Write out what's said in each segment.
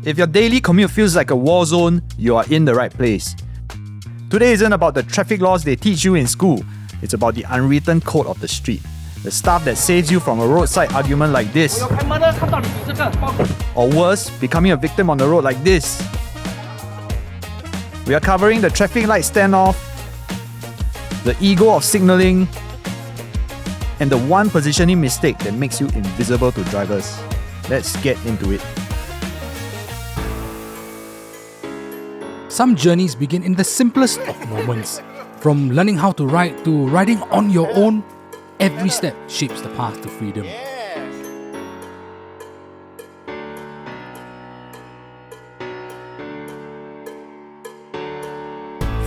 If your daily commute feels like a war zone, you are in the right place. Today isn't about the traffic laws they teach you in school. It's about the unwritten code of the street. The stuff that saves you from a roadside argument like this. Or worse, becoming a victim on the road like this. We are covering the traffic light standoff, the ego of signaling, and the one positioning mistake that makes you invisible to drivers. Let's get into it. Some journeys begin in the simplest of moments. From learning how to ride to riding on your own, every step shapes the path to freedom.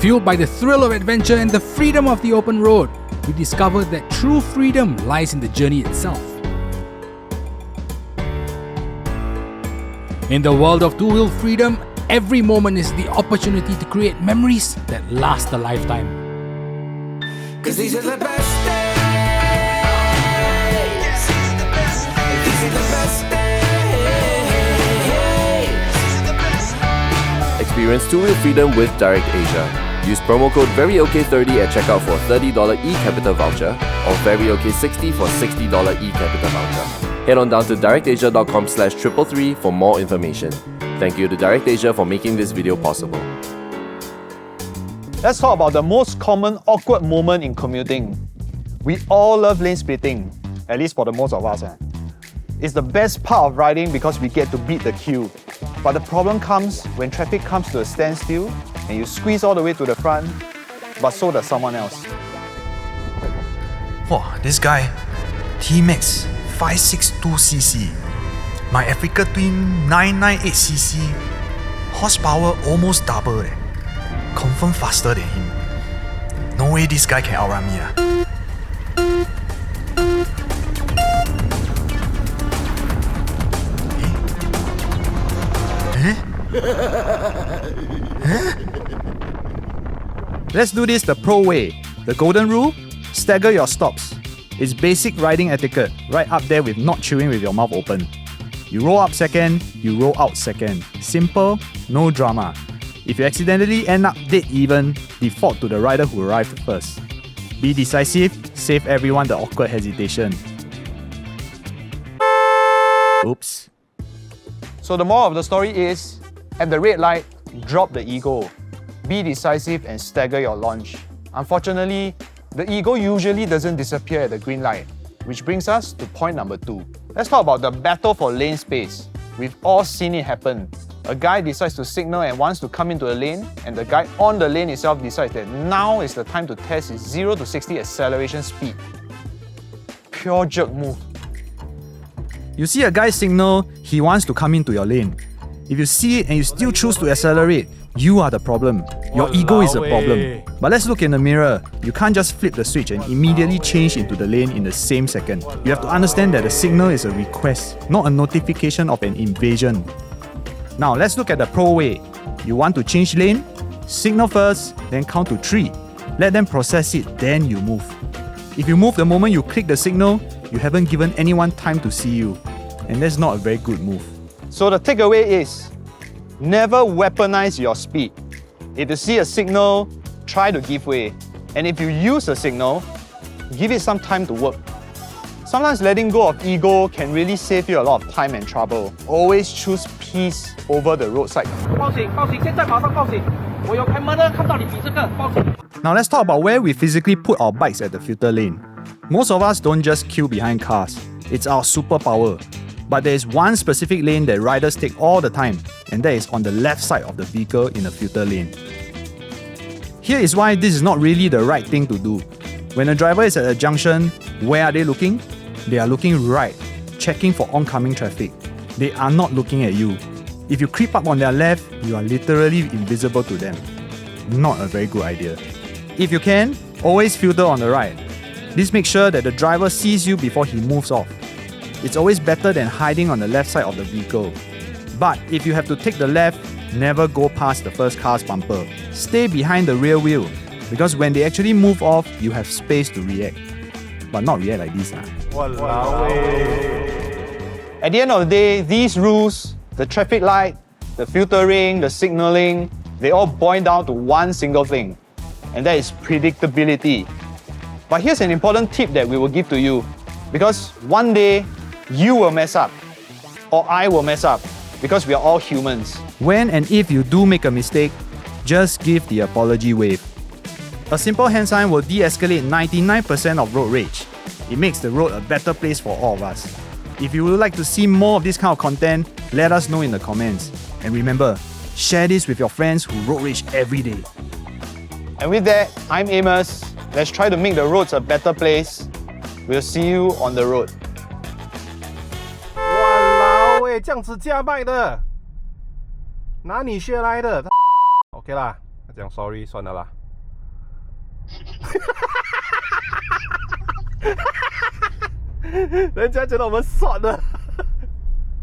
Fueled by the thrill of adventure and the freedom of the open road, we discovered that true freedom lies in the journey itself. In the world of two-wheel freedom, every moment is the opportunity to create memories that last a lifetime. 'Cause these are the best days. These are the best days. Experience two-wheel freedom with DirectAsia. Use promo code VERYOK30 at checkout for $30 eCapital voucher or VERYOK60 for $60 eCapital voucher. Head on down to directasia.com/333 for more information. Thank you to DirectAsia for making this video possible. Let's talk about the most common awkward moment in commuting. We all love lane splitting, at least for the most of us. It's the best part of riding because we get to beat the queue. But the problem comes when traffic comes to a standstill and you squeeze all the way to the front, but so does someone else. Wow, this guy, T-Max 562cc, my Africa Twin 998cc, horsepower almost double confirm faster than him. No way this guy can outrun me. Let's do this the pro way. The golden rule, stagger your stops. It's basic riding etiquette, right up there with not chewing with your mouth open. You roll up second, you roll out second. Simple, no drama. If you accidentally end up dead even, default to the rider who arrived first. Be decisive, save everyone the awkward hesitation. Oops. So the moral of the story is, at the red light, drop the ego. Be decisive and stagger your launch. Unfortunately, the ego usually doesn't disappear at the green light, which brings us to point number 2. Let's talk about the battle for lane space. We've all seen it happen. A guy decides to signal and wants to come into a lane, and the guy on the lane itself decides that now is the time to test his 0 to 60 acceleration speed. Pure jerk move. You see a guy signal, he wants to come into your lane. If you see it and you still choose to accelerate, you are the problem. Your ego is the problem. But let's look in the mirror. You can't just flip the switch and immediately change into the lane in the same second. You have to understand that the signal is a request, not a notification of an invasion. Now let's look at the pro way. You want to change lane? Signal first, then count to 3. Let them process it, then you move. If you move the moment you click the signal, you haven't given anyone time to see you. And that's not a very good move. So the takeaway is, never weaponize your speed. If you see a signal, try to give way. And if you use a signal, give it some time to work. Sometimes letting go of ego can really save you a lot of time and trouble. Always choose peace over the roadside. Now let's talk about where we physically put our bikes at the filter lane. Most of us don't just queue behind cars. It's our superpower. But there is one specific lane that riders take all the time, and that is on the left side of the vehicle in the filter lane. Here is why this is not really the right thing to do. When a driver is at a junction, where are they looking? They are looking right, checking for oncoming traffic. They are not looking at you. If you creep up on their left, you are literally invisible to them. Not a very good idea. If you can, always filter on the right. This makes sure that the driver sees you before he moves off. It's always better than hiding on the left side of the vehicle. But if you have to take the left, never go past the first car's bumper. Stay behind the rear wheel, because when they actually move off, you have space to react. But not react like this. At the end of the day, these rules, the traffic light, the filtering, the signaling, they all boil down to one single thing, and that is predictability. But here's an important tip that we will give to you, because one day you will mess up, or I will mess up, because we are all humans. When and if you do make a mistake, just give the apology wave. A simple hand sign will de-escalate 99% of road rage. It makes the road a better place for all of us. If you would like to see more of this kind of content, let us know in the comments. And remember, share this with your friends who road rage every day. And with that, I'm Amos. Let's try to make the roads a better place. We'll see you on the road. 哇啦喂，这样子价卖的，哪里学来的？OK 啦，讲 sorry 算了啦。人家觉得我们算了。